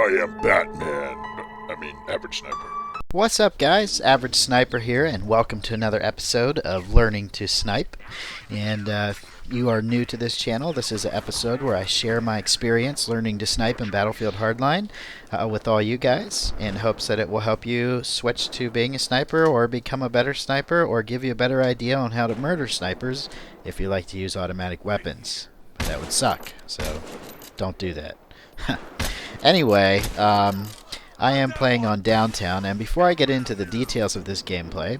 I am Batman. Average Sniper. What's up, guys? Average Sniper here, and welcome to another episode of Learning to Snipe. And you are new to this channel. This is an episode where I share my experience learning to snipe in Battlefield Hardline with all you guys, in hopes that it will help you switch to being a sniper or become a better sniper or give you a better idea on how to murder snipers if you like to use automatic weapons. But that would suck, so don't do that. Anyway, I am playing on Downtown, and before I get into the details of this gameplay,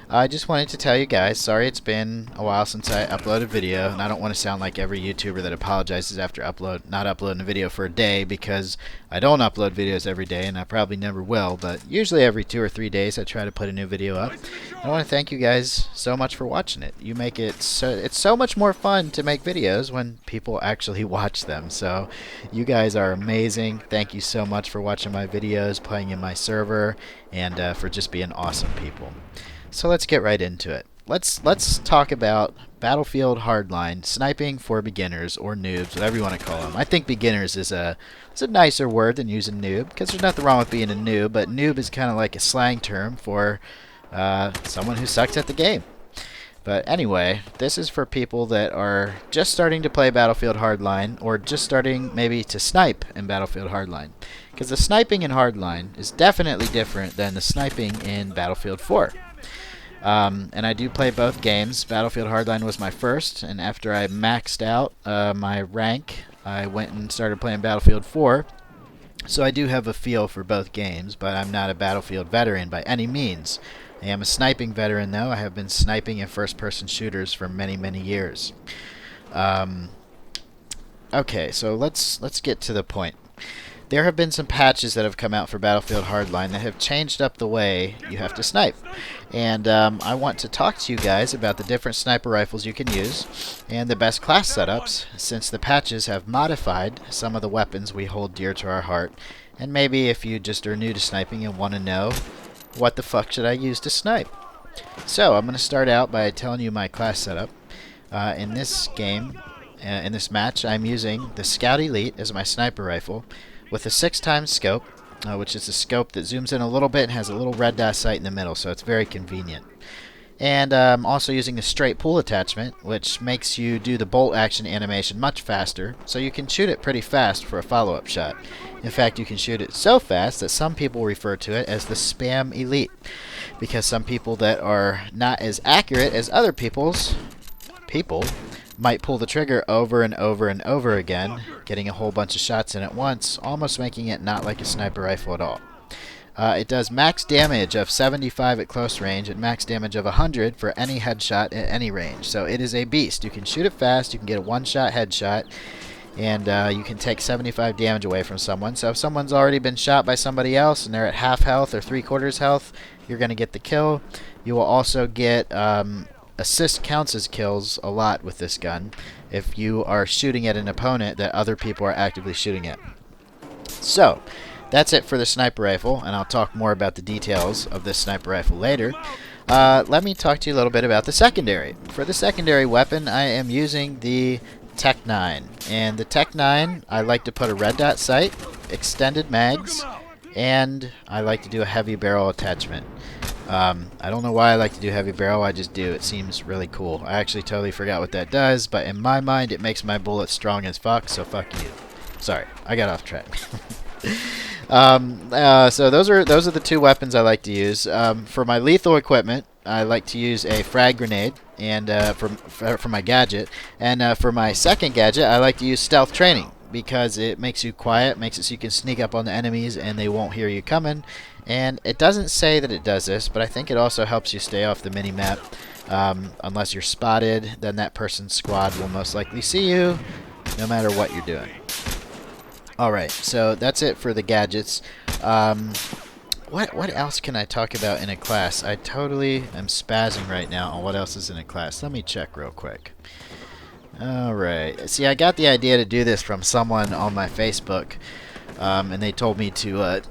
I just wanted to tell you guys, sorry it's been a while since I uploaded a video, and I don't want to sound like every YouTuber that apologizes after not uploading a video for a day, because I don't upload videos every day, and I probably never will, but usually every 2 or 3 days I try to put a new video up. I want to thank you guys so much for watching it. You make it it's so much more fun to make videos when people actually watch them, so you guys are amazing. Thank you so much for watching my videos, playing in my server, and for just being awesome people. So let's get right into it. Let's talk about Battlefield Hardline, sniping for beginners or noobs, whatever you want to call them. I think beginners is a nicer word than using noob, because there's nothing wrong with being a noob, but noob is kind of like a slang term for someone who sucks at the game. But anyway, this is for people that are just starting to play Battlefield Hardline, or just starting maybe to snipe in Battlefield Hardline. Because the sniping in Hardline is definitely different than the sniping in Battlefield 4. And I do play both games. Battlefield Hardline was my first, and after I maxed out my rank, I went and started playing Battlefield 4. So I do have a feel for both games, but I'm not a Battlefield veteran by any means. I am a sniping veteran, though. I have been sniping in first-person shooters for many, many years. Okay, so let's get to the point. There have been some patches that have come out for Battlefield Hardline that have changed up the way you have to snipe. And I want to talk to you guys about the different sniper rifles you can use and the best class setups, since the patches have modified some of the weapons we hold dear to our heart. And maybe if you just are new to sniping and want to know, what the fuck should I use to snipe? So I'm going to start out by telling you my class setup. In this game, in this match, I'm using the Scout Elite as my sniper rifle, with a 6x scope, which is a scope that zooms in a little bit and has a little red dot sight in the middle, so it's very convenient. And I'm also using a straight pull attachment, which makes you do the bolt action animation much faster, so you can shoot it pretty fast for a follow-up shot. In fact, you can shoot it so fast that some people refer to it as the Spam Elite, because some people that are not as accurate as other people might pull the trigger over and over and over again, getting a whole bunch of shots in at once, almost making it not like a sniper rifle at all. It does max damage of 75 at close range and max damage of 100 for any headshot at any range. So it is a beast. You can shoot it fast, you can get a one-shot headshot, and you can take 75 damage away from someone. So if someone's already been shot by somebody else and they're at half health or 3/4 health, you're going to get the kill. You will also get assist counts as kills a lot with this gun if you are shooting at an opponent that other people are actively shooting at. So that's it for the sniper rifle, and I'll talk more about the details of this sniper rifle later. Let me talk to you a little bit about the secondary. For the secondary weapon, I am using the Tech 9, and the Tech 9, I like to put a red dot sight, extended mags, and I like to do a heavy barrel attachment. I don't know why I like to do heavy barrel, I just do. It seems really cool. I actually totally forgot what that does, but in my mind it makes my bullets strong as fuck, so fuck you. Sorry, I got off track. So those are the two weapons I like to use. For my lethal equipment, I like to use a frag grenade, and for my gadget, and for my second gadget, I like to use stealth training, because it makes you quiet, makes it so you can sneak up on the enemies and they won't hear you coming. And it doesn't say that it does this, but I think it also helps you stay off the mini-map. Unless you're spotted, then that person's squad will most likely see you, no matter what you're doing. Alright, so that's it for the gadgets. What else can I talk about in a class? I totally am spazzing right now on what else is in a class. Let me check real quick. Alright, see, I got the idea to do this from someone on my Facebook, and they told me to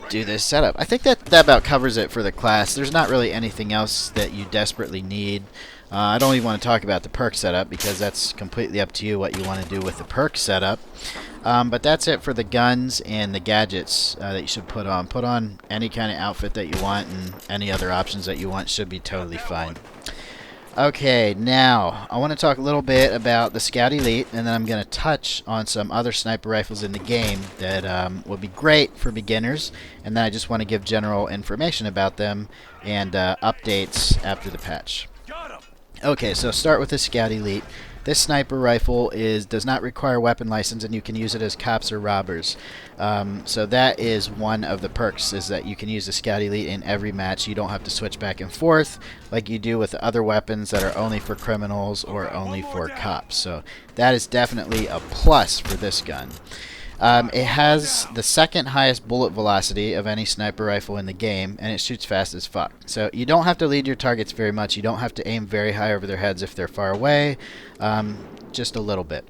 do this setup. I think that about covers it for the class. There's not really anything else that you desperately need. I don't even want to talk about the perk setup because that's completely up to you what you want to do with the perk setup. But that's it for the guns and the gadgets that you should put on. Put on any kind of outfit that you want, and any other options that you want should be totally fine. Okay, now I want to talk a little bit about the Scout Elite, and then I'm going to touch on some other sniper rifles in the game that would be great for beginners, and then I just want to give general information about them and updates after the patch. Okay, so start with the Scout Elite. This sniper rifle does not require weapon license, and you can use it as cops or robbers. So that is one of the perks, is that you can use the Scout Elite in every match. You don't have to switch back and forth like you do with the other weapons that are only for criminals or only for cops. So that is definitely a plus for this gun. It has the second highest bullet velocity of any sniper rifle in the game, and it shoots fast as fuck. So you don't have to lead your targets very much. You don't have to aim very high over their heads if they're far away, just a little bit.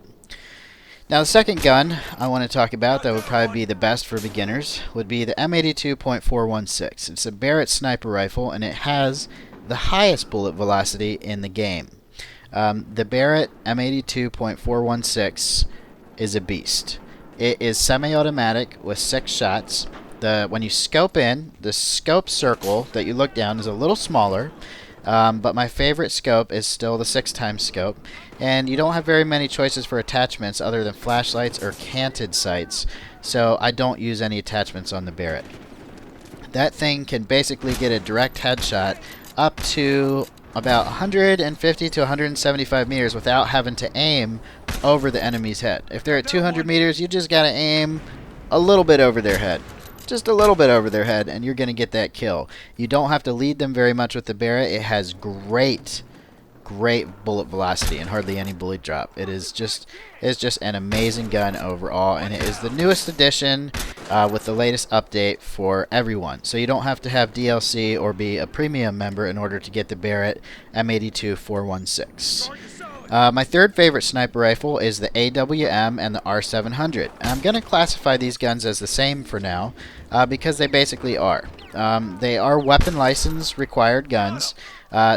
Now the second gun I want to talk about that would probably be the best for beginners would be the M82.416. It's a Barrett sniper rifle, and it has the highest bullet velocity in the game. The Barrett M82.416 is a beast. It is semi-automatic with 6 shots. When you scope in, the scope circle that you look down is a little smaller, but my favorite scope is still the 6x scope. And you don't have very many choices for attachments other than flashlights or canted sights, so I don't use any attachments on the Barrett. That thing can basically get a direct headshot up to about 150 to 175 meters without having to aim over the enemy's head. If they're at 200 meters, you just gotta aim a little bit over their head. Just a little bit over their head, and you're gonna get that kill. You don't have to lead them very much with the Barrett. It has great bullet velocity and hardly any bullet drop. It's just an amazing gun overall, and it is the newest addition with the latest update for everyone. So you don't have to have DLC or be a premium member in order to get the Barrett M82.416. My third favorite sniper rifle is the AWM and the R700. And I'm going to classify these guns as the same for now because they basically are. They are weapon license required guns.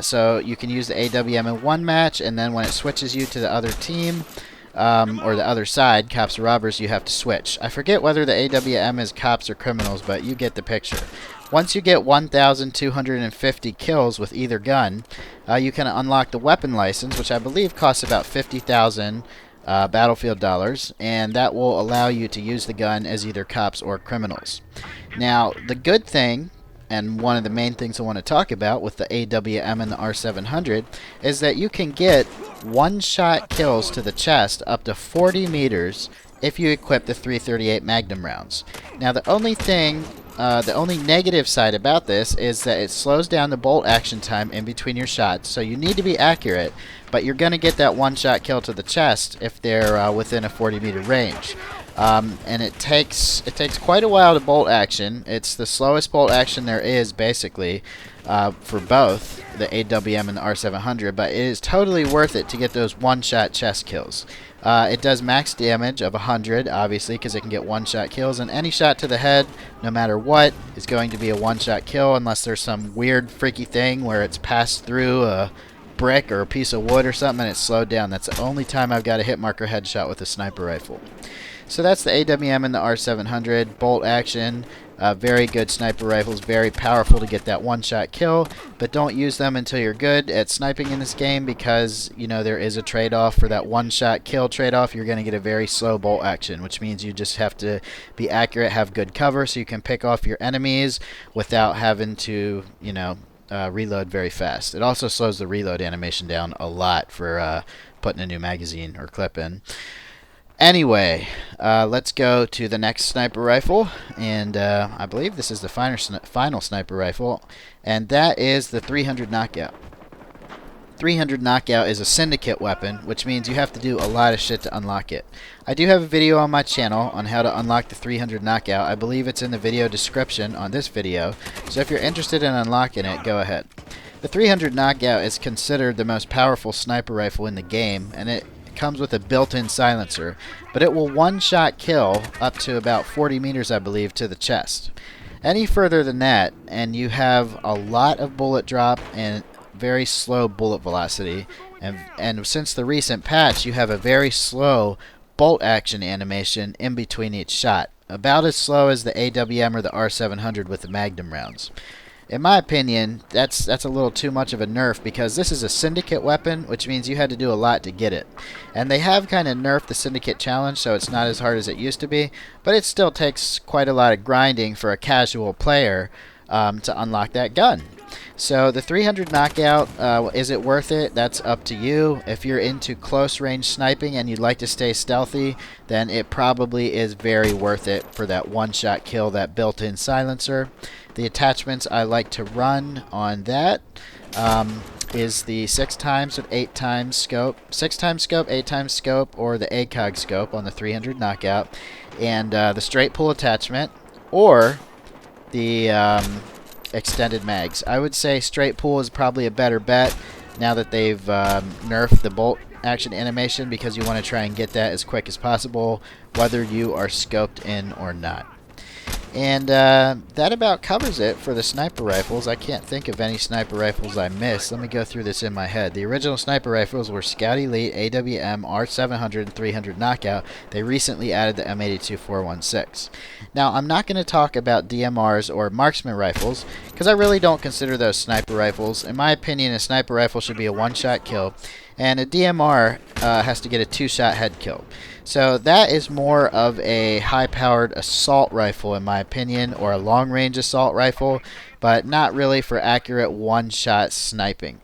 So you can use the AWM in one match, and then when it switches you to the other team, or the other side, cops or robbers, you have to switch. I forget whether the AWM is cops or criminals, but you get the picture. Once you get 1,250 kills with either gun, you can unlock the weapon license, which I believe costs about 50,000 Battlefield dollars, and that will allow you to use the gun as either cops or criminals. Now, the good thing, and one of the main things I want to talk about with the AWM and the R700, is that you can get one-shot kills to the chest up to 40 meters if you equip the 338 Magnum rounds. Now, the only negative side about this is that it slows down the bolt action time in between your shots, so you need to be accurate, but you're going to get that one-shot kill to the chest if they're within a 40-meter range. And it takes quite a while to bolt action. It's the slowest bolt action there is, basically, for both the AWM and the R700, but it is totally worth it to get those one-shot chest kills. It does max damage of 100, obviously, because it can get one-shot kills, and any shot to the head, no matter what, is going to be a one-shot kill unless there's some weird, freaky thing where it's passed through a brick or a piece of wood or something and it's slowed down. That's the only time I've got a hit marker headshot with a sniper rifle. So that's the AWM and the R700. Bolt action, very good sniper rifles, very powerful to get that one-shot kill, but don't use them until you're good at sniping in this game because, you know, there is a trade-off for that one-shot kill trade-off. You're going to get a very slow bolt action, which means you just have to be accurate, have good cover so you can pick off your enemies without having to, you know, reload very fast. It also slows the reload animation down a lot for putting a new magazine or clip in. Anyway, let's go to the next sniper rifle, and I believe this is the final sniper rifle, and that is the 300 Knockout. 300 Knockout is a syndicate weapon, which means you have to do a lot of shit to unlock it. I do have a video on my channel on how to unlock the 300 Knockout. I believe it's in the video description on this video, so if you're interested in unlocking it, go ahead. The 300 Knockout is considered the most powerful sniper rifle in the game, and it comes with a built-in silencer, but it will one-shot kill up to about 40 meters, I believe, to the chest. Any further than that, and you have a lot of bullet drop and very slow bullet velocity, and since the recent patch, you have a very slow bolt action animation in between each shot, about as slow as the AWM or the R700 with the Magnum rounds. In my opinion, that's a little too much of a nerf, because this is a syndicate weapon, which means you had to do a lot to get it. And they have kind of nerfed the syndicate challenge, so it's not as hard as it used to be, but it still takes quite a lot of grinding for a casual player to unlock that gun. So the 300 knockout, is it worth it? That's up to you. If you're into close range sniping and you'd like to stay stealthy, then it probably is very worth it for that one-shot kill, that built-in silencer. The attachments I like to run on that is the 6x with 8x scope, 6x scope, 8x scope, or the ACOG scope on the 300 knockout, and the straight pull attachment, or the extended mags. I would say straight pull is probably a better bet now that they've nerfed the bolt action animation, because you want to try and get that as quick as possible, whether you are scoped in or not. And that about covers it for the sniper rifles. I can't think of any sniper rifles I missed. Let me go through this in my head. The original sniper rifles were Scout Elite, AWM, R700, and 300 Knockout. They recently added the M82 416. Now, I'm not going to talk about DMRs or marksman rifles, because I really don't consider those sniper rifles. In my opinion, a sniper rifle should be a one-shot kill, and a DMR has to get a two-shot head kill. So that is more of a high-powered assault rifle, in my opinion, or a long-range assault rifle, but not really for accurate one-shot sniping.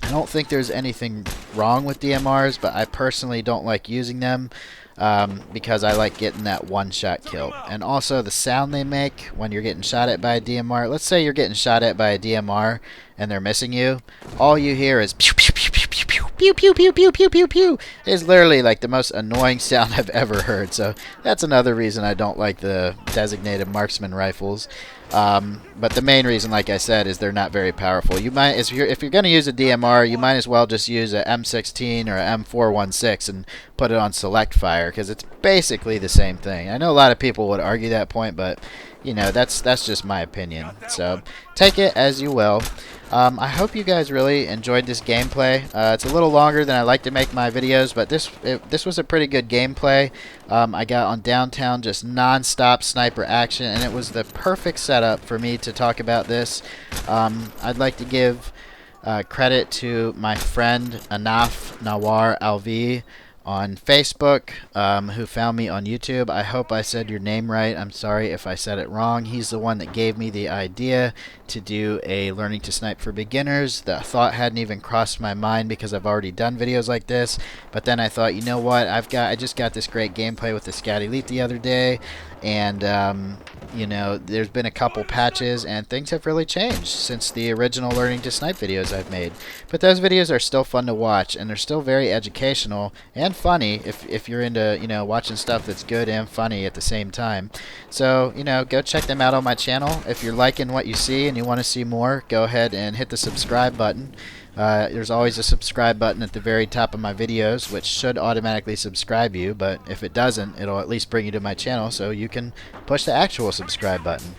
I don't think there's anything wrong with DMRs, but I personally don't like using them because I like getting that one-shot kill. And also the sound they make when you're getting shot at by a DMR. Let's say you're getting shot at by a DMR and they're missing you. All you hear is pew pew pew pew pew pew pew pew pew pew pew pew. It's literally like the most annoying sound I've ever heard. So that's another reason I don't like the designated marksman rifles. But the main reason, like I said, is they're not very powerful. You might, if you're going to use a DMR, you might as well just use a M16 or a M416 and put it on select fire, because it's basically the same thing. I know a lot of people would argue that point, but you know, that's just my opinion. So take it as you will. I hope you guys really enjoyed this gameplay. It's a little longer than I like to make my videos, but this was a pretty good gameplay. I got on downtown just non-stop sniper action, and it was the perfect setup for me to talk about this. I'd like to give credit to my friend Anaf Nawar Alvi on Facebook, who found me on YouTube. I hope I said your name right. I'm sorry if I said it wrong. He's the one that gave me the idea to do a Learning to Snipe for Beginners. The thought hadn't even crossed my mind because I've already done videos like this. But then I thought, you know what? I just got this great gameplay with the Scout Elite the other day, and you know, there's been a couple patches and things have really changed since the original Learning to Snipe videos I've made. But those videos are still fun to watch, and they're still very educational and funny if you're into, you know, watching stuff that's good and funny at the same time. So, you know, go check them out on my channel. If you're liking what you see and you want to see more, go ahead and hit the subscribe button. There's always a subscribe button at the very top of my videos, which should automatically subscribe you, but if it doesn't, it'll at least bring you to my channel so you can push the actual subscribe button.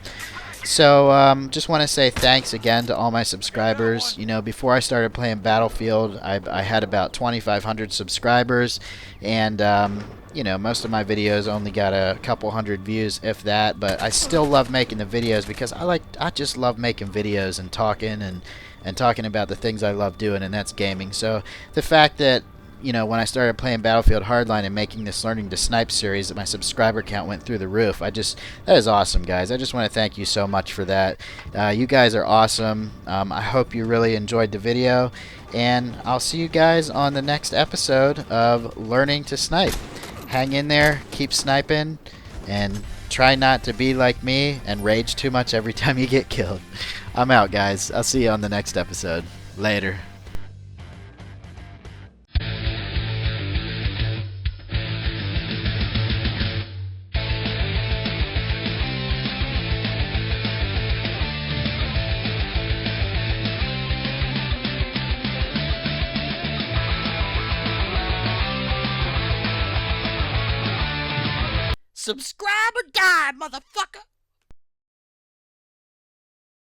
So just want to say thanks again to all my subscribers. You know, before I started playing Battlefield, I had about 2,500 subscribers, and you know, most of my videos only got a couple hundred views, if that, but I still love making the videos because I just love making videos and talking about the things I love doing, and that's gaming. So the fact that, you know, when I started playing Battlefield Hardline and making this Learning to Snipe series, that my subscriber count went through the roof. That is awesome, guys. I just want to thank you so much for that. You guys are awesome. I hope you really enjoyed the video, and I'll see you guys on the next episode of Learning to Snipe. Hang in there, keep sniping, and try not to be like me and rage too much every time you get killed. I'm out, guys. I'll see you on the next episode. Later. Subscribe or die, motherfucker!